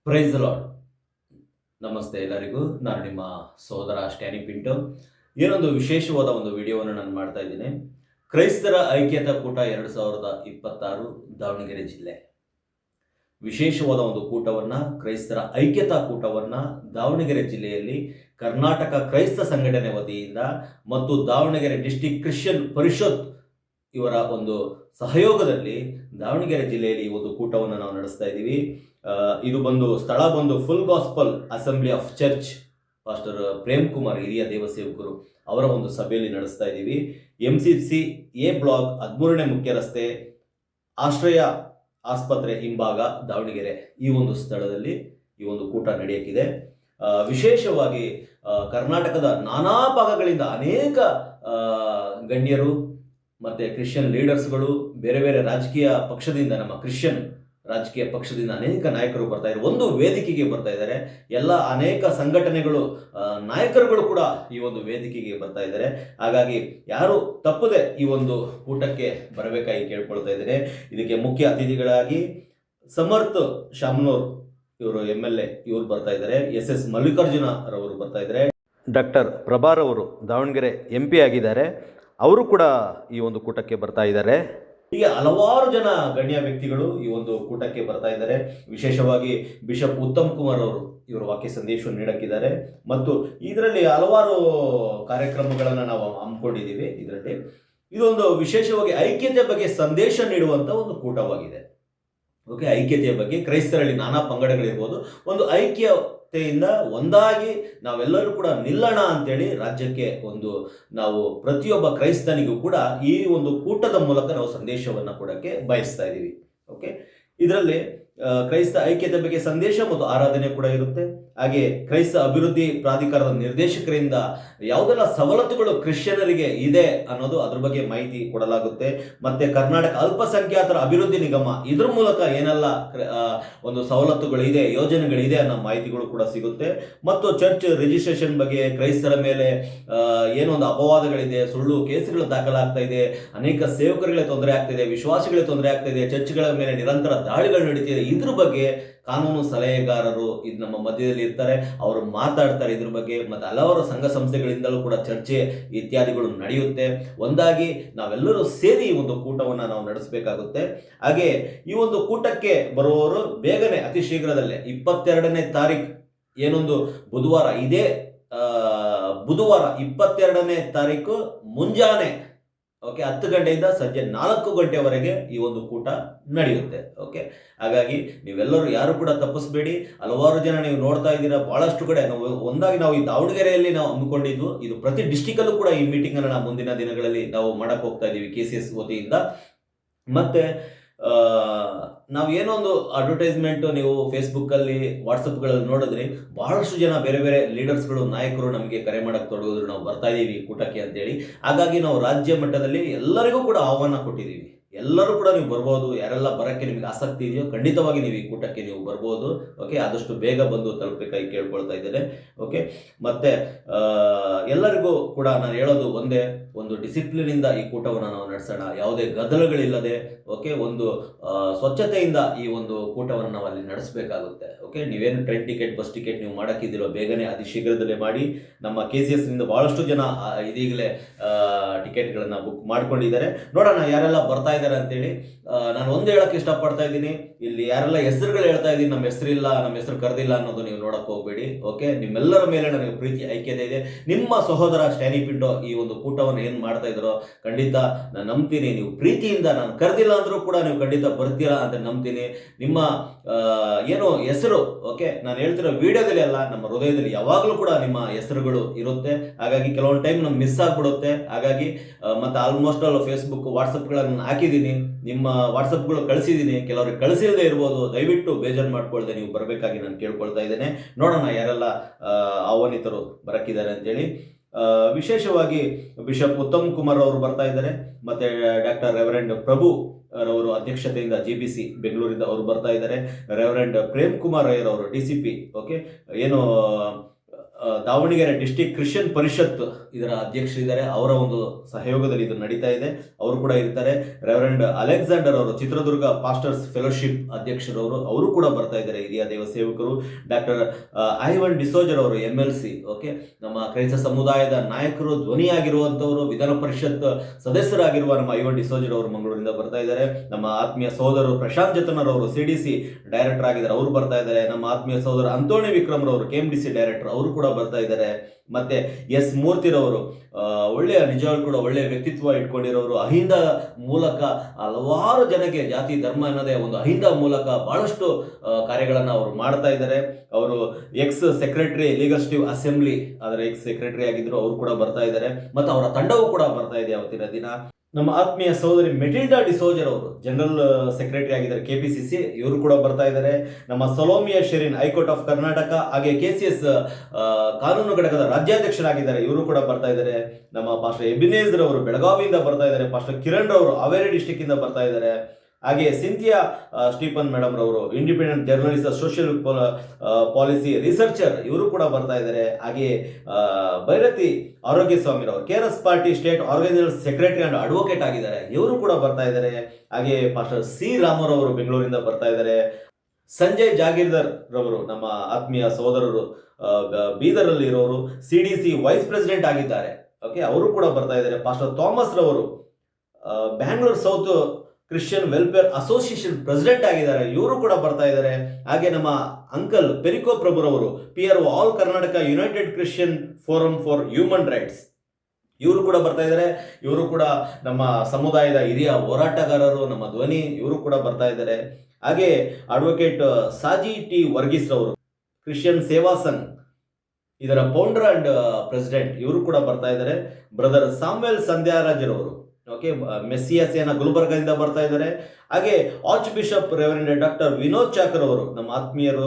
Praise the lord. ನಮಸ್ತೆ ಎಲ್ಲರಿಗೂ. ನಾನು ನಿಮ್ಮ ಸೋದರ ಸ್ಟ್ಯಾನಿ ಪಿಂಟೋ. ಏನೊಂದು ವಿಶೇಷವಾದ ಒಂದು ವಿಡಿಯೋವನ್ನು ನಾನು ಮಾಡ್ತಾ ಇದ್ದೀನಿ. ಕ್ರೈಸ್ತರ ಐಕ್ಯತಾ ಕೂಟ 2026 ದಾವಣಗೆರೆ ಜಿಲ್ಲೆ. ವಿಶೇಷವಾದ ಒಂದು ಕೂಟವನ್ನು, ಕ್ರೈಸ್ತರ ಐಕ್ಯತಾ ಕೂಟವನ್ನು ದಾವಣಗೆರೆ ಜಿಲ್ಲೆಯಲ್ಲಿ ಕರ್ನಾಟಕ ಕ್ರೈಸ್ತ ಸಂಘಟನೆ ವತಿಯಿಂದ ಮತ್ತು ದಾವಣಗೆರೆ ಡಿಸ್ಟಿಕ್ ಕ್ರಿಶ್ಚಿಯನ್ ಪರಿಷತ್ ಇವರ ಒಂದು ಸಹಯೋಗದಲ್ಲಿ ದಾವಣಗೆರೆ ಜಿಲ್ಲೆಯಲ್ಲಿ ಈ ಒಂದು ಕೂಟವನ್ನು ನಾವು ನಡೆಸ್ತಾ ಇದ್ದೀವಿ. ಇದು ಸ್ಥಳ full gospel assembly of church pastor Prem Kumar ಹಿರಿಯ ದೇವಸೇವಕರು ಅವರ ಒಂದು ಸಭೆಯಲ್ಲಿ ನಡೆಸ್ತಾ ಇದ್ದೀವಿ. MCC A ಬ್ಲಾಕ್ 13ನೇ ಮುಖ್ಯ ರಸ್ತೆ, ಆಶ್ರಯ ಆಸ್ಪತ್ರೆ ಹಿಂಭಾಗ, ದಾವಣಗೆರೆ. ಈ ಒಂದು ಸ್ಥಳದಲ್ಲಿ ಈ ಒಂದು ಕೂಟ ನಡೆಯಕ್ಕಿದೆ. ವಿಶೇಷವಾಗಿ ಕರ್ನಾಟಕದ ನಾನಾ ಭಾಗಗಳಿಂದ ಅನೇಕ ಗಣ್ಯರು ಮತ್ತು ಕ್ರಿಶ್ಚಿಯನ್ ಲೀಡರ್ಸ್ಗಳು, ಬೇರೆ ಬೇರೆ ರಾಜಕೀಯ ಪಕ್ಷದಿಂದ, ನಮ್ಮ ಕ್ರಿಶ್ಚಿಯನ್ ರಾಜಕೀಯ ಪಕ್ಷದಿಂದ ಅನೇಕ ನಾಯಕರು ಬರ್ತಾ ಇದ್ದಾರೆ, ಒಂದು ವೇದಿಕೆಗೆ ಬರ್ತಾ ಇದ್ದಾರೆ. ಎಲ್ಲ ಅನೇಕ ಸಂಘಟನೆಗಳು ನಾಯಕರುಗಳು ಕೂಡ ಈ ಒಂದು ವೇದಿಕೆಗೆ ಬರ್ತಾ ಇದ್ದಾರೆ. ಹಾಗಾಗಿ ಯಾರು ತಪ್ಪದೆ ಈ ಒಂದು ಕೂಟಕ್ಕೆ ಬರಬೇಕಾಗಿ ಕೇಳ್ಕೊಳ್ತಾ ಇದ್ದಾರೆ. ಇದಕ್ಕೆ ಮುಖ್ಯ ಅತಿಥಿಗಳಾಗಿ ಸಮರ್ಥ ಶಾಮನೂರ್ ಇವರು MLA ಇವರು ಬರ್ತಾ ಇದ್ದಾರೆ. SS ಮಲ್ಲಿಕಾರ್ಜುನ ರವರು ಬರ್ತಾ ಇದ್ದಾರೆ. ಡಾಕ್ಟರ್ ಪ್ರಭಾರ್ ಅವರು ದಾವಣಗೆರೆ MP ಆಗಿದ್ದಾರೆ, ಅವರು ಕೂಡ ಈ ಒಂದು ಕೂಟಕ್ಕೆ ಬರ್ತಾ ಇದ್ದಾರೆ. ಹೀಗೆ ಹಲವಾರು ಜನ ಗಣ್ಯ ವ್ಯಕ್ತಿಗಳು ಈ ಒಂದು ಕೂಟಕ್ಕೆ ಬರ್ತಾ ಇದ್ದಾರೆ. ವಿಶೇಷವಾಗಿ ಬಿಷಪ್ ಉತ್ತಮ್ ಕುಮಾರ್ ಅವರು ಇವರು ವಾಕ್ಯ ಸಂದೇಶವನ್ನು ನೀಡಕ್ಕಿದ್ದಾರೆ ಮತ್ತು ಇದರಲ್ಲಿ ಹಲವಾರು ಕಾರ್ಯಕ್ರಮಗಳನ್ನು ನಾವು ಹಮ್ಮಿಕೊಂಡಿದ್ದೀವಿ. ಇದರಲ್ಲಿ ಇದೊಂದು ವಿಶೇಷವಾಗಿ ಐಕ್ಯತೆ ಬಗ್ಗೆ ಸಂದೇಶ ನೀಡುವಂಥ ಒಂದು ಕೂಟವಾಗಿದೆ. ಓಕೆ, ಐಕ್ಯತೆಯ ಬಗ್ಗೆ ಕ್ರೈಸ್ತರಲ್ಲಿ ನಾನಾ ಪಂಗಡಗಳಿರ್ಬೋದು, ಒಂದು ಐಕ್ಯತೆಯಿಂದ ಒಂದಾಗಿ ನಾವೆಲ್ಲರೂ ಕೂಡ ನಿಲ್ಲೋಣ ಅಂತೇಳಿ ರಾಜ್ಯಕ್ಕೆ ನಾವು ಪ್ರತಿಯೊಬ್ಬ ಕ್ರೈಸ್ತನಿಗೂ ಕೂಡ ಈ ಒಂದು ಕೂಟದ ಮೂಲಕ ನಾವು ಸಂದೇಶವನ್ನು ಕೊಡೋಕ್ಕೆ ಬಯಸ್ತಾ ಇದ್ದೀವಿ. ಓಕೆ, ಇದರಲ್ಲಿ ಕ್ರೈಸ್ತ ಐಕ್ಯತೆ ಬಗ್ಗೆ ಸಂದೇಶ ಮತ್ತು ಆರಾಧನೆ ಕೂಡ ಇರುತ್ತೆ. ಹಾಗೆ ಕ್ರೈಸ್ತ ಅಭಿವೃದ್ಧಿ ಪ್ರಾಧಿಕಾರದ ನಿರ್ದೇಶಕರಿಂದ ಯಾವುದೆಲ್ಲ ಸವಲತ್ತುಗಳು ಕ್ರಿಶ್ಚಿಯನರಿಗೆ ಇದೆ ಅನ್ನೋದು ಅದ್ರ ಬಗ್ಗೆ ಮಾಹಿತಿ ಕೊಡಲಾಗುತ್ತೆ. ಮತ್ತೆ ಕರ್ನಾಟಕ ಅಲ್ಪಸಂಖ್ಯಾತರ ಅಭಿವೃದ್ಧಿ ನಿಗಮ ಇದ್ರ ಮೂಲಕ ಏನೆಲ್ಲ ಒಂದು ಸವಲತ್ತುಗಳಿದೆ, ಯೋಜನೆಗಳಿದೆ ಅನ್ನೋ ಮಾಹಿತಿಗಳು ಕೂಡ ಸಿಗುತ್ತೆ. ಮತ್ತು ಚರ್ಚ್ ರಿಜಿಸ್ಟ್ರೇಷನ್ ಬಗ್ಗೆ, ಕ್ರೈಸ್ತರ ಮೇಲೆ ಏನೊಂದು ಅಪವಾದಗಳಿದೆ, ಸುಳ್ಳು ಕೇಸುಗಳು ದಾಖಲಾಗ್ತಾ ಇದೆ, ಅನೇಕ ಸೇವಕರಿಗೆ ತೊಂದರೆ ಆಗ್ತಿದೆ, ವಿಶ್ವಾಸಿಗಳಿಗೆ ತೊಂದರೆ ಆಗ್ತಾ ಇದೆ, ಚರ್ಚ್ಗಳ ಮೇಲೆ ನಿರಂತರ ದಾಳಿಗಳು ನಡೀತಿದೆ, ಇದ್ರ ಬಗ್ಗೆ ಕಾನೂನು ಸಲಹೆಗಾರರು ಇದು ನಮ್ಮ ಮಧ್ಯದಲ್ಲಿ ಇರ್ತಾರೆ, ಅವರು ಮಾತಾಡ್ತಾರೆ ಇದ್ರ ಬಗ್ಗೆ. ಮತ್ತು ಹಲವಾರು ಸಂಘ ಸಂಸ್ಥೆಗಳಿಂದಲೂ ಕೂಡ ಚರ್ಚೆ ಇತ್ಯಾದಿಗಳು ನಡೆಯುತ್ತೆ. ಒಂದಾಗಿ ನಾವೆಲ್ಲರೂ ಸೇರಿ ಈ ಒಂದು ಕೂಟವನ್ನು ನಾವು ನಡೆಸಬೇಕಾಗುತ್ತೆ. ಹಾಗೆ ಈ ಒಂದು ಕೂಟಕ್ಕೆ ಬರುವವರು ಬೇಗನೆ ಅತಿ ಶೀಘ್ರದಲ್ಲೇ 22ನೇ ತಾರೀಕು ಏನೊಂದು ಬುಧವಾರ, ಇದೇ ಬುಧವಾರ 22ನೇ ತಾರೀಕು ಮುಂಜಾನೆ 10 ಗಂಟೆಯಿಂದ ಸಂಜೆ 4 ಗಂಟೆವರೆಗೆ ಈ ಒಂದು ಕೂಟ ನಡೆಯುತ್ತೆ. ಓಕೆ, ಹಾಗಾಗಿ ನೀವೆಲ್ಲರೂ ಯಾರು ಕೂಡ ತಪ್ಪಿಸ್ಬೇಡಿ. ಹಲವಾರು ಜನ ನೀವು ನೋಡ್ತಾ ಇದ್ದೀರಾ, ಬಹಳಷ್ಟು ಕಡೆ ನಾವು ಈ ದಾವಣಗೆರೆಯಲ್ಲಿ ನಾವು ಹಮ್ಮಿಕೊಂಡಿದ್ದು, ಇದು ಪ್ರತಿ ಡಿಸ್ಟಿಕಲ್ಲೂ ಕೂಡ ಈ ಮೀಟಿಂಗ್ ಅನ್ನು ಮುಂದಿನ ದಿನಗಳಲ್ಲಿ ನಾವು ಮಾಡಕ್ಕೆ ಹೋಗ್ತಾ ಇದ್ದೀವಿ KCS ವತಿಯಿಂದ. ಮತ್ತೆ ನಾವು ಏನೋ ಒಂದು ಅಡ್ವರ್ಟೈಸ್ಮೆಂಟ್ ನೀವು ಫೇಸ್ಬುಕ್ಕಲ್ಲಿ, ವಾಟ್ಸಪ್ಗಳಲ್ಲಿ ನೋಡಿದ್ರಿ, ಬಹಳಷ್ಟು ಜನ ಬೇರೆ ಬೇರೆ ಲೀಡರ್ಸ್ಗಳು, ನಾಯಕರು ನಮಗೆ ಕರೆ ಮಾಡಕ್ಕೆ ತೊಡಗಿದ್ರು, ನಾವು ಬರ್ತಾ ಇದ್ದೀವಿ ಕೂಟಕ್ಕೆ ಅಂತೇಳಿ. ಹಾಗಾಗಿ ನಾವು ರಾಜ್ಯ ಮಟ್ಟದಲ್ಲಿ ಎಲ್ಲರಿಗೂ ಕೂಡ ಆಹ್ವಾನ ಕೊಟ್ಟಿದ್ದೀವಿ. ಎಲ್ಲರೂ ಕೂಡ ನೀವು ಬರ್ಬೋದು. ಯಾರೆಲ್ಲ ಬರೋಕ್ಕೆ ನಿಮಗೆ ಆಸಕ್ತಿ ಇದೆಯೋ ಖಂಡಿತವಾಗಿ ನೀವು ಈ ಕೂಟಕ್ಕೆ ನೀವು ಬರ್ಬೋದು. ಓಕೆ, ಆದಷ್ಟು ಬೇಗ ಬಂದು ತಲುಪಬೇಕಾಗಿ ಕೇಳ್ಕೊಳ್ತಾ ಇದ್ದೇನೆ. ಓಕೆ, ಮತ್ತೆ ಎಲ್ಲರಿಗೂ ಕೂಡ ನಾನು ಹೇಳೋದು ಒಂದೇ, ಒಂದು ಡಿಸಿಪ್ಲಿನಿಂದ ಈ ಕೂಟವನ್ನು ನಾವು ನಡೆಸೋಣ, ಯಾವುದೇ ಗದ್ದಲಗಳಿಲ್ಲದೆ. ಓಕೆ, ಒಂದು ಸ್ವಚ್ಛತೆಯಿಂದ ಈ ಒಂದು ಕೂಟವನ್ನು ನಾವು ಅಲ್ಲಿ ನಡೆಸಬೇಕಾಗುತ್ತೆ. ಓಕೆ, ನೀವೇನು ಟ್ರೈನ್ ಟಿಕೆಟ್, ಬಸ್ ಟಿಕೆಟ್ ನೀವು ಮಾಡೋಕ್ಕಿದ್ದೀರೋ ಬೇಗನೆ ಅತಿ ಶೀಘ್ರದಲ್ಲೇ ಮಾಡಿ. ನಮ್ಮ KCSನಿಂದ ಭಾಳಷ್ಟು ಜನ ಇದೀಗಲೇ ಟಿಕೆಟ್ಗಳನ್ನು ಬುಕ್ ಮಾಡ್ಕೊಂಡಿದ್ದಾರೆ. ನೋಡೋಣ ಯಾರೆಲ್ಲ ಬರ್ತಾ ಇದ್ದಾರೆ ಅಂತೇಳಿ. ನಾನು ಒಂದು ಹೇಳಕ್ಕೆ ಇಷ್ಟಪಡ್ತಾ ಇದ್ದೀನಿ, ಇಲ್ಲಿ ಯಾರೆಲ್ಲ ಹೆಸರುಗಳು ಹೇಳ್ತಾ ಇದ್ದೀನಿ, ನಮ್ಮ ಹೆಸರಿಲ್ಲ, ನಮ್ಮ ಹೆಸರು ಕರೆದಿಲ್ಲ ಅನ್ನೋದು ನೀವು ನೋಡಕ್ಕೆ ಹೋಗಬೇಡಿ. ಓಕೆ, ನಿಮ್ಮೆಲ್ಲರ ಮೇಲೆ ನನಗೆ ಪ್ರೀತಿ, ಐಕ್ಯತೆ ಇದೆ. ನಿಮ್ಮ ಸಹೋದರ ಸ್ಟ್ಯಾನಿ ಪಿಂಟೋ ಈ ಒಂದು ಕೂಟವನ್ನು ಏನು ಮಾಡ್ತಾ ಇದ್ದಾರೋ ಖಂಡಿತ ನಾನು ನಂಬ್ತೀನಿ, ನೀವು ಪ್ರೀತಿಯಿಂದ, ನಾನು ಕರೆದಿಲ್ಲ ಅಂದರೂ ಕೂಡ ನೀವು ಖಂಡಿತ ಬರ್ತೀರಾ ಅಂತ ನಂಬ್ತೀನಿ. ನಿಮ್ಮ ಏನೋ ಹೆಸರು, ಓಕೆ, ನಾನು ಹೇಳ್ತಿರೋ ವಿಡಿಯೋದಲ್ಲಿ ಅಲ್ಲ, ನಮ್ಮ ಹೃದಯದಲ್ಲಿ ಯಾವಾಗಲೂ ಕೂಡ ನಿಮ್ಮ ಹೆಸರುಗಳು ಇರುತ್ತೆ. ಹಾಗಾಗಿ ಕೆಲವೊಂದು ಟೈಮ್ ನಮ್ಗೆ ಮಿಸ್ ಆಗಿಬಿಡುತ್ತೆ. ಹಾಗಾಗಿ ಮತ್ತು ಆಲ್ಮೋಸ್ಟ್ ಆಲ್ ಫೇಸ್ಬುಕ್, ವಾಟ್ಸಪ್ಗಳನ್ನು ಹಾಕಿದ್ದೀನಿ, ನಿಮ್ಮ ವಾಟ್ಸಪ್ಗಳು ಕಳಿಸಿದ್ದೀನಿ, ಕೆಲವ್ರಿಗೆ ಕಳಿಸಿಲ್ಲದೆ ಇರ್ಬೋದು. ದಯವಿಟ್ಟು ಬೇಜಾರು ಮಾಡ್ಕೊಳ್ದೆ ನೀವು ಬರಬೇಕಾಗಿ ನಾನು ಕೇಳ್ಕೊಳ್ತಾ ಇದ್ದೇನೆ. ನೋಡೋಣ ಯಾರೆಲ್ಲ ಆಹ್ವಾನಿತರು ಬರಕ್ಕಿದ್ದಾರೆ ಅಂತೇಳಿ. ವಿಶೇಷವಾಗಿ ಬಿಷಪ್ ಉತ್ತಮ್ ಕುಮಾರ್ ಅವರು ಬರ್ತಾ ಇದ್ದಾರೆ, ಮತ್ತು ಡಾಕ್ಟರ್ ರೆವರೆಂಡ್ ಪ್ರಭು ರವರು ಅಧ್ಯಕ್ಷತೆಯಿಂದ GBC ಬೆಂಗಳೂರಿಂದ ಅವರು ಬರ್ತಾ ಇದ್ದಾರೆ. ರೆವರೆಂಡ್ ಪ್ರೇಮ್ ಕುಮಾರ್ ಅಯ್ಯರ್ ಅವರು DCP, ಓಕೆ, ಏನು ದಾವಣಗೆರೆ ಡಿಸ್ಟಿಕ್ ಕ್ರಿಶ್ಚಿಯನ್ ಪರಿಷತ್ ಇದರ ಅಧ್ಯಕ್ಷರಿದ್ದಾರೆ. ಅವರ ಒಂದು ಸಹಯೋಗದಲ್ಲಿ ಇದು ನಡೀತಾ ಇದೆ. ಅವರು ಕೂಡ ಇರ್ತಾರೆ. ರೆವರೆಂಡ್ ಅಲೆಕ್ಸಾಂಡರ್ ಅವರು ಚಿತ್ರದುರ್ಗ ಪಾಸ್ಟರ್ಸ್ ಫೆಲೋಶಿಪ್ ಅಧ್ಯಕ್ಷರವರು, ಅವರು ಕೂಡ ಬರ್ತಾ ಇದ್ದಾರೆ, ಹಿರಿಯ ದೇವ ಸೇವಕರು. ಡಾಕ್ಟರ್ ಐವನ್ ಡಿಸೋಜರ್ ಅವರು MLC, ಓಕೆ, ನಮ್ಮ ಕ್ರೈಸ್ತ ಸಮುದಾಯದ ನಾಯಕರು, ಧ್ವನಿಯಾಗಿರುವಂಥವರು, ವಿಧಾನ ಪರಿಷತ್ ಸದಸ್ಯರಾಗಿರುವ ನಮ್ಮ ಐವನ್ ಡಿಸೋಜರ್ ಅವರು ಮಂಗಳೂರಿಂದ ಬರ್ತಾ ಇದ್ದಾರೆ. ನಮ್ಮ ಆತ್ಮೀಯ ಸಹೋದರರು ಪ್ರಶಾಂತ್ ಜತನರ್ ಅವರು CDC ಡೈರೆಕ್ಟರ್ ಆಗಿದ್ದಾರೆ, ಅವರು ಬರ್ತಾ ಇದ್ದಾರೆ. ನಮ್ಮ ಆತ್ಮೀಯ ಸಹೋದರ ಅಂತೋಣಿ ವಿಕ್ರಮ್ ರವರು KMDC ಡೈರೆಕ್ಟರ್, ಅವರು ಕೂಡ ಬರ್ತಾ ಇದ್ದಾರೆ. ಮತ್ತೆ S ಮೂರ್ತಿರವರು ಒಳ್ಳೆಯ, ನಿಜವಾಗ್ಲೂ ಕೂಡ ಒಳ್ಳೆಯ ವ್ಯಕ್ತಿತ್ವ ಇಟ್ಕೊಂಡಿರೋರು. ಅಹಿಂದ ಮೂಲಕ ಹಲವಾರು ಜನಕ್ಕೆ ಜಾತಿ ಧರ್ಮ ಅನ್ನೋದೇ ಒಂದು ಅಹಿಂದ ಮೂಲಕ ಬಹಳಷ್ಟು ಕಾರ್ಯಗಳನ್ನು ಅವರು ಮಾಡ್ತಾ ಇದ್ದಾರೆ. ಅವರು ಎಕ್ಸ್-ಸೆಕ್ರೆಟರಿ ಲೀಗಸ್ಟಿವ್ ಅಸೆಂಬ್ಲಿ ಅದರ ಎಕ್ಸ್-ಸೆಕ್ರೆಟರಿ ಆಗಿದ್ರು, ಅವರು ಕೂಡ ಬರ್ತಾ ಇದ್ದಾರೆ. ಮತ್ತು ಅವರ ತಂಡವೂ ಕೂಡ ಬರ್ತಾ ಇದೆ ಅವತ್ತಿನ ದಿನ. ನಮ್ಮ ಆತ್ಮೀಯ ಸಹೋದರಿ ಮೆಟಿಲ್ಡಾ ಡಿಸೋಜರ್ ಅವರು ಜನರಲ್ ಸೆಕ್ರೆಟರಿ ಆಗಿದ್ದಾರೆ KPCC, ಇವರು ಕೂಡ ಬರ್ತಾ ಇದ್ದಾರೆ. ನಮ್ಮ ಸೊಲೋಮಿಯಾ ಶೆರಿನ್ ಹೈಕೋರ್ಟ್ ಆಫ್ ಕರ್ನಾಟಕ ಹಾಗೆ KCS ಕಾನೂನು ಘಟಕದ ರಾಜ್ಯಾಧ್ಯಕ್ಷರಾಗಿದ್ದಾರೆ, ಇವರು ಕೂಡ ಬರ್ತಾ ಇದ್ದಾರೆ. ನಮ್ಮ ಪಾಸ್ಟರ್ ಎಬಿನೇಜರ್ ಅವರು ಬೆಳಗಾವಿಯಿಂದ ಬರ್ತಾ ಇದ್ದಾರೆ. ಪಾಸ್ಟರ್ ಕಿರಣ್ ರವರು ಹಾವೇರಿ ಡಿಸ್ಟಿಕ್ ಇಂದ ಬರ್ತಾ ಇದ್ದಾರೆ. ಹಾಗೆ ಸಿಂಥಿಯಾ ಸ್ಟೀಫನ್ ಮೇಡಮ್ ರವರು independent journalist, social policy researcher, ಇವರು ಕೂಡ ಬರ್ತಾ ಇದ್ದಾರೆ. ಹಾಗೆ ಭೈರತಿ ಆರೋಗ್ಯ ಸ್ವಾಮಿರವರು KRS party state organiser secretary and advocate ಆಗಿದ್ದಾರೆ, ಇವರು ಕೂಡ ಬರ್ತಾ ಇದ್ದಾರೆ. ಹಾಗೆ ಪಾಸ್ಟರ್ C ರಾಮರವರು ಬೆಂಗಳೂರಿಂದ ಬರ್ತಾ ಇದ್ದಾರೆ. ಸಂಜಯ್ ಜಾಗೀರ್ದಾರ್ ರವರು ನಮ್ಮ ಆತ್ಮೀಯ ಸಹೋದರರು ಬೀದರಲ್ಲಿ ಇರೋರು, CDC ವೈಸ್ ಪ್ರೆಸಿಡೆಂಟ್ ಆಗಿದ್ದಾರೆ, ಓಕೆ, ಅವರು ಕೂಡ ಬರ್ತಾ ಇದ್ದಾರೆ. ಪಾಸ್ಟರ್ ಥಾಮಸ್ ರವರು Bangalore south Christian welfare association president ಆಗಿದ್ದಾರೆ, ಇವರು ಕೂಡ ಬರ್ತಾ ಇದ್ದಾರೆ. ಹಾಗೆ ನಮ್ಮ ಅಂಕಲ್ ಪೆರಿಕೋ ಪ್ರಭುರವರು PRO all Karnataka united Christian forum for human rights, ಇವರು ಕೂಡ ಬರ್ತಾ ಇದ್ದಾರೆ. ಇವರು ಕೂಡ ನಮ್ಮ ಸಮುದಾಯದ ಹಿರಿಯ ಹೋರಾಟಗಾರರು, ನಮ್ಮ ಧ್ವನಿ, ಇವರು ಕೂಡ ಬರ್ತಾ ಇದ್ದಾರೆ. ಹಾಗೆ ಅಡ್ವೊಕೇಟ್ ಸಾಜಿ T ವರ್ಗೀಸ್ ರವರು ಕ್ರಿಶ್ಚಿಯನ್ ಸೇವಾ ಸಂಘ್ ಇದರ ಫೌಂಡರ್ ಅಂಡ್ ಪ್ರೆಸಿಡೆಂಟ್, ಇವರು ಕೂಡ ಬರ್ತಾ ಇದ್ದಾರೆ. ಬ್ರದರ್ ಸಾಮ್ವೆಲ್ ಸಂಧ್ಯಾರಾಜರವರು, ಓಕೆ, ಮೆಸ್ಸಿಯಾ ಸೇನಾ ಗುಲ್ಬರ್ಗದಿಂದ ಬರ್ತಾ ಇದ್ದಾರೆ. ಹಾಗೆ archbishop reverend doctor Vinod Chakar ಅವರು ನಮ್ಮ ಆತ್ಮೀಯರು,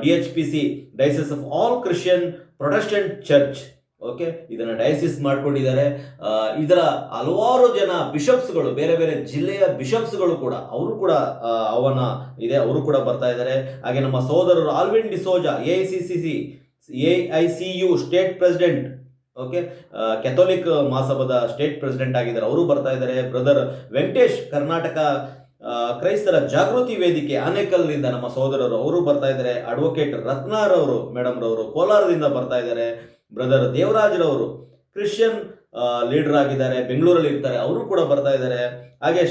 DHPC diocese of all Christian protestant church, okay, ಇದನ್ನು ಡೈಸಿಸ್ ಮಾಡ್ಕೊಂಡಿದ್ದಾರೆ. ಇದರ ಹಲವಾರು ಜನ ಬಿಷಪ್ಸ್ಗಳು, ಬೇರೆ ಬೇರೆ ಜಿಲ್ಲೆಯ ಬಿಷಪ್ಸ್ಗಳು ಕೂಡ, ಅವರು ಕೂಡ ಆಹ್ವಾನ ಇದೆ, ಅವರು ಕೂಡ ಬರ್ತಾ ಇದ್ದಾರೆ. ಹಾಗೆ ನಮ್ಮ ಸಹೋದರರು Alvin D'Souza AICU state president, okay, Catholic ಮಹಾಸಭಾದ ಸ್ಟೇಟ್ ಪ್ರೆಸಿಡೆಂಟ್ ಆಗಿದ್ದಾರೆ, ಅವರು ಬರ್ತಾ ಇದ್ದಾರೆ. ಬ್ರದರ್ ವೆಂಕಟೇಶ್ ಕರ್ನಾಟಕ ಕ್ರೈಸ್ತರ ಜಾಗೃತಿ ವೇದಿಕೆ ಆನೇಕಲ್ನಿಂದ ನಮ್ಮ ಸಹೋದರರು, ಅವರು ಬರ್ತಾ ಇದ್ದಾರೆ. ಅಡ್ವೊಕೇಟ್ ರತ್ನಾರವರು ಮೇಡಮ್ ರವರು ಕೋಲಾರದಿಂದ ಬರ್ತಾ ಇದ್ದಾರೆ. ಬ್ರದರ್ ದೇವರಾಜ್ರವರು ಕ್ರಿಶ್ಚಿಯನ್ ಲೀಡರ್ ಆಗಿದ್ದಾರೆ, ಬೆಂಗಳೂರಲ್ಲಿ ಇರ್ತಾರೆ, ಅವರು ಕೂಡ ಬರ್ತಾ ಇದ್ದಾರೆ. ಹಾಗೆ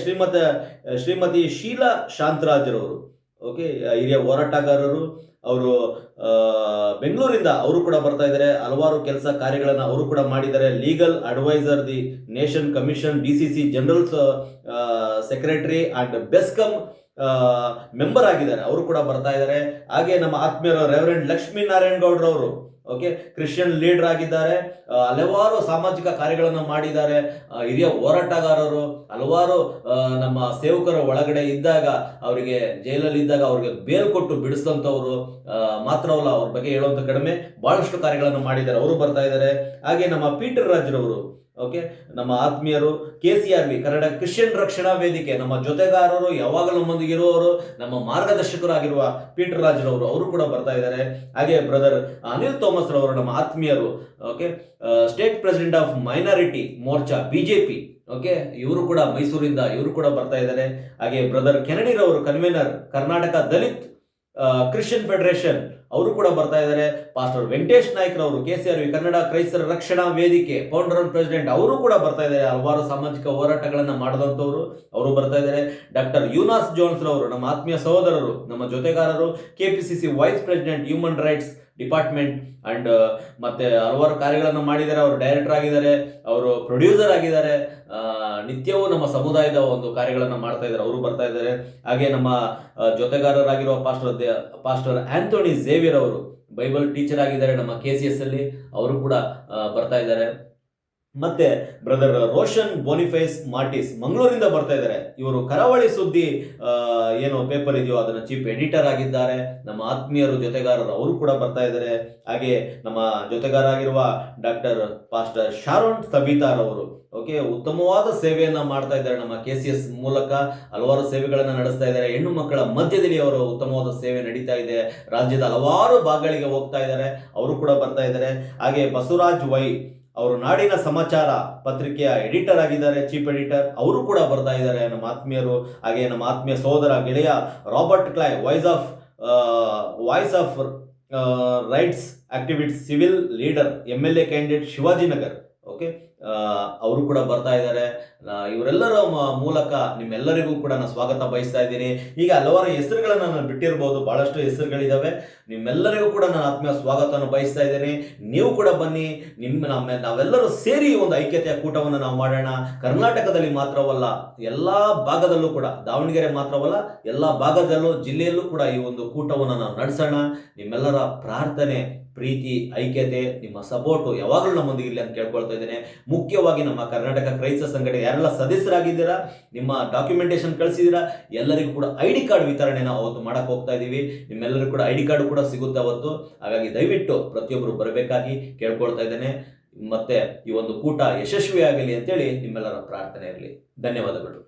ಶ್ರೀಮತಿ ಶೀಲಾ ಶಾಂತರಾಜ್ರವರು, ಓಕೆ, ಹಿರಿಯ ಹೋರಾಟಗಾರರು, ಅವರು ಬೆಂಗಳೂರಿಂದ ಅವರು ಕೂಡ ಬರ್ತಾ ಇದ್ದಾರೆ. ಹಲವಾರು ಕೆಲಸ ಕಾರ್ಯಗಳನ್ನು ಅವರು ಕೂಡ ಮಾಡಿದ್ದಾರೆ. Legal adviser, the nation commission, DCC general secretary and BESCOM member ಆಗಿದ್ದಾರೆ, ಅವರು ಕೂಡ ಬರ್ತಾ ಇದ್ದಾರೆ. ಹಾಗೆ ನಮ್ಮ ಆತ್ಮೀಯರು ರೆವರೆಂಡ್ ಲಕ್ಷ್ಮೀ ನಾರಾಯಣ ಗೌಡ್ರವರು, ಓಕೆ, ಕ್ರಿಶ್ಚಿಯನ್ ಲೀಡರ್ ಆಗಿದ್ದಾರೆ, ಹಲವಾರು ಸಾಮಾಜಿಕ ಕಾರ್ಯಗಳನ್ನು ಮಾಡಿದ್ದಾರೆ, ಹಿರಿಯ ಹೋರಾಟಗಾರರು. ಹಲವಾರು ನಮ್ಮ ಸೇವಕರ ಒಳಗಡೆ ಇದ್ದಾಗ, ಅವರಿಗೆ ಜೈಲಲ್ಲಿ ಇದ್ದಾಗ ಅವ್ರಿಗೆ ಬೇಲ್ ಕೊಟ್ಟು ಬಿಡಿಸಿದಂಥವ್ರು ಮಾತ್ರವಲ್ಲ, ಅವ್ರ ಬಗ್ಗೆ ಹೇಳುವಂಥ ಕಡಿಮೆ, ಬಹಳಷ್ಟು ಕಾರ್ಯಗಳನ್ನು ಮಾಡಿದ್ದಾರೆ, ಅವರು ಬರ್ತಾ ಇದ್ದಾರೆ. ಹಾಗೆ ನಮ್ಮ ಪೀಟರ್ ರಾಜ್ರವರು, ಓಕೆ, ನಮ್ಮ ಆತ್ಮೀಯರು KCRV ಕನ್ನಡ ಕ್ರಿಶ್ಚಿಯನ್ ರಕ್ಷಣಾ ವೇದಿಕೆ, ನಮ್ಮ ಜೊತೆಗಾರರು, ಯಾವಾಗಲೂ ನಮ್ಮೊಂದಿಗೆ ಇರುವವರು, ನಮ್ಮ ಮಾರ್ಗದರ್ಶಕರಾಗಿರುವ ಪೀಟರ್ ರಾಜ್ರವರು, ಅವರು ಕೂಡ ಬರ್ತಾ ಇದ್ದಾರೆ. ಹಾಗೆ ಬ್ರದರ್ ಅನಿಲ್ ಥೋಮಸ್ ರವರು ನಮ್ಮ ಆತ್ಮೀಯರು, okay, state president of minority Morcha BJP, okay, ಇವರು ಕೂಡ ಮೈಸೂರಿಂದ, ಇವರು ಕೂಡ ಬರ್ತಾ ಇದ್ದಾರೆ. ಹಾಗೆ ಬ್ರದರ್ ಕೆನಡಿ ರವರು convener Karnataka Dalit Christian federation, ಅವರು ಕೂಡ ಬರ್ತಾ ಇದ್ದಾರೆ. ಪಾಸ್ಟರ್ ವೆಂಕಟೇಶ್ ನಾಯ್ಕ್ ರವರು KCRV ಕನ್ನಡ ಕ್ರೈಸ್ತರ ರಕ್ಷಣಾ ವೇದಿಕೆ ಫೌಂಡರ್ ಅಂಡ್ ಪ್ರೆಸಿಡೆಂಟ್, ಅವರು ಕೂಡ ಬರ್ತಾ ಇದ್ದಾರೆ. ಹಲವಾರು ಸಾಮಾಜಿಕ ಹೋರಾಟಗಳನ್ನು ಮಾಡಿದಂಥವ್ರು, ಅವರು ಬರ್ತಾ ಇದ್ದಾರೆ. ಡಾಕ್ಟರ್ ಯೂನಾಸ್ ಜೋನ್ಸ್ ರವರು ನಮ್ಮ ಆತ್ಮೀಯ ಸಹೋದರರು, ನಮ್ಮ ಜೊತೆಗಾರರು, KPCC vice president human rights department and ಮತ್ತೆ ಹಲವಾರು ಕಾರ್ಯಗಳನ್ನು ಮಾಡಿದ್ದಾರೆ. ಅವರು ಡೈರೆಕ್ಟರ್ ಆಗಿದ್ದಾರೆ, ಅವರು ಪ್ರೊಡ್ಯೂಸರ್ ಆಗಿದ್ದಾರೆ, ನಿತ್ಯವೂ ನಮ್ಮ ಸಮುದಾಯದ ಒಂದು ಕಾರ್ಯಗಳನ್ನು ಮಾಡ್ತಾ ಇದ್ದಾರೆ, ಅವರು ಬರ್ತಾ ಇದ್ದಾರೆ. ಹಾಗೆ ನಮ್ಮ ಜೊತೆಗಾರರಾಗಿರುವ ಪಾಸ್ಟರ್ ಆಂಥೋನಿ ಝೇವಿಯರ್ ಅವರು ಬೈಬಲ್ ಟೀಚರ್ ಆಗಿದ್ದಾರೆ ನಮ್ಮ KCS ಅಲ್ಲಿ, ಅವರು ಕೂಡ ಬರ್ತಾ ಇದ್ದಾರೆ. ಮತ್ತೆ ಬ್ರದರ್ ರೋಷನ್ ಬೋನಿಫೈಸ್ ಮಾರ್ಟಿಸ್ ಮಂಗಳೂರಿಂದ ಬರ್ತಾ ಇದ್ದಾರೆ. ಇವರು ಕರಾವಳಿ ಸುದ್ದಿ ಏನು ಪೇಪರ್ ಇದೆಯೋ ಅದನ್ನ ಚೀಫ್ ಎಡಿಟರ್ ಆಗಿದ್ದಾರೆ. ನಮ್ಮ ಆತ್ಮೀಯರು ಜೊತೆಗಾರರು ಅವರು ಕೂಡ ಬರ್ತಾ ಇದ್ದಾರೆ. ಹಾಗೆ ನಮ್ಮ ಜೊತೆಗಾರ ಆಗಿರುವ ಡಾಕ್ಟರ್ ಪಾಸ್ಟರ್ ಶಾರೋನ್ ತಬೀತಾರ್ ಅವರು ಓಕೆ ಉತ್ತಮವಾದ ಸೇವೆಯನ್ನ ಮಾಡ್ತಾ ಇದ್ದಾರೆ. ನಮ್ಮ KCS ಮೂಲಕ ಹಲವಾರು ಸೇವೆಗಳನ್ನ ನಡೆಸ್ತಾ ಇದ್ದಾರೆ. ಹೆಣ್ಣು ಮಕ್ಕಳ ಮಧ್ಯದಲ್ಲಿ ಅವರು ಉತ್ತಮವಾದ ಸೇವೆ ನಡೀತಾ ಇದೆ. ರಾಜ್ಯದ ಹಲವಾರು ಭಾಗಗಳಿಗೆ ಹೋಗ್ತಾ ಇದ್ದಾರೆ, ಅವರು ಕೂಡ ಬರ್ತಾ ಇದ್ದಾರೆ. ಹಾಗೆ ಬಸವರಾಜ್ ವೈ ಅವರು ನಾಡಿನ ಸಮಾಚಾರ ಪತ್ರಿಕೆಯ ಎಡಿಟರ್ ಆಗಿದ್ದಾರೆ, ಚೀಫ್ ಎಡಿಟರ್, ಅವರು ಕೂಡ ಬರ್ತಾ ಇದ್ದಾರೆ ನಮ್ಮ ಆತ್ಮೀಯರು. ಹಾಗೆ ನಮ್ಮ ಆತ್ಮೀಯ ಸಹೋದರ ಗೆಳೆಯ Robert Clive voice of rights activist civil leader MLA candidate Shivajinagar okay ಅವರು ಕೂಡ ಬರ್ತಾ ಇದ್ದಾರೆ. ಇವರೆಲ್ಲರ ಮೂಲಕ ನಿಮ್ಮೆಲ್ಲರಿಗೂ ಕೂಡ ನಾನು ಸ್ವಾಗತ ಬಯಸ್ತಾ ಇದ್ದೀನಿ. ಈಗ ಹಲವಾರು ಹೆಸರುಗಳನ್ನು ನಾನು ಬಿಟ್ಟಿರ್ಬೋದು, ಬಹಳಷ್ಟು ಹೆಸರುಗಳಿದ್ದಾವೆ. ನಿಮ್ಮೆಲ್ಲರಿಗೂ ಕೂಡ ನಾನು ಆತ್ಮೀಯ ಸ್ವಾಗತವನ್ನು ಬಯಸ್ತಾ ಇದ್ದೀನಿ. ನೀವು ಕೂಡ ಬನ್ನಿ, ನಾವೆಲ್ಲರೂ ಸೇರಿ ಒಂದು ಐಕ್ಯತೆಯ ಕೂಟವನ್ನು ನಾವು ಮಾಡೋಣ. ಕರ್ನಾಟಕದಲ್ಲಿ ಮಾತ್ರವಲ್ಲ, ಎಲ್ಲ ಭಾಗದಲ್ಲೂ ಕೂಡ, ದಾವಣಗೆರೆ ಮಾತ್ರವಲ್ಲ, ಎಲ್ಲ ಭಾಗದಲ್ಲೂ ಜಿಲ್ಲೆಯಲ್ಲೂ ಕೂಡ ಈ ಒಂದು ಕೂಟವನ್ನು ನಾವು ನಡೆಸೋಣ. ನಿಮ್ಮೆಲ್ಲರ ಪ್ರಾರ್ಥನೆ, ಪ್ರೀತಿ, ಐಕ್ಯತೆ, ನಿಮ್ಮ ಸಪೋರ್ಟು ಯಾವಾಗಲೂ ನಮ್ಮೊಂದಿಗೆ ಇರಲಿ ಅಂತ ಕೇಳ್ಕೊಳ್ತಾ ಇದ್ದೇನೆ. ಮುಖ್ಯವಾಗಿ ನಮ್ಮ ಕರ್ನಾಟಕ ಕ್ರೈಸ್ತ ಸಂಘಟನೆ ಯಾರೆಲ್ಲ ಸದಸ್ಯರಾಗಿದ್ದೀರಾ, ನಿಮ್ಮ ಡಾಕ್ಯುಮೆಂಟೇಶನ್ ಕಳಿಸಿದ್ದೀರಾ, ಎಲ್ಲರಿಗೂ ಕೂಡ ID ಕಾರ್ಡ್ ವಿತರಣೆನ ಅವತ್ತು ಮಾಡಕ್ಕೆ ಹೋಗ್ತಾ ಇದ್ದೀವಿ. ನಿಮ್ಮೆಲ್ಲರಿಗೂ ಕೂಡ ID ಕಾರ್ಡ್ ಕೂಡ ಸಿಗುತ್ತೆ ಅವತ್ತು. ಹಾಗಾಗಿ ದಯವಿಟ್ಟು ಪ್ರತಿಯೊಬ್ಬರು ಬರಬೇಕಾಗಿ ಕೇಳ್ಕೊಳ್ತಾ ಇದ್ದೇನೆ. ಮತ್ತೆ ಈ ಒಂದು ಕೂಟ ಯಶಸ್ವಿಯಾಗಲಿ ಅಂತೇಳಿ ನಿಮ್ಮೆಲ್ಲರ ಪ್ರಾರ್ಥನೆ ಇರಲಿ. ಧನ್ಯವಾದಗಳು.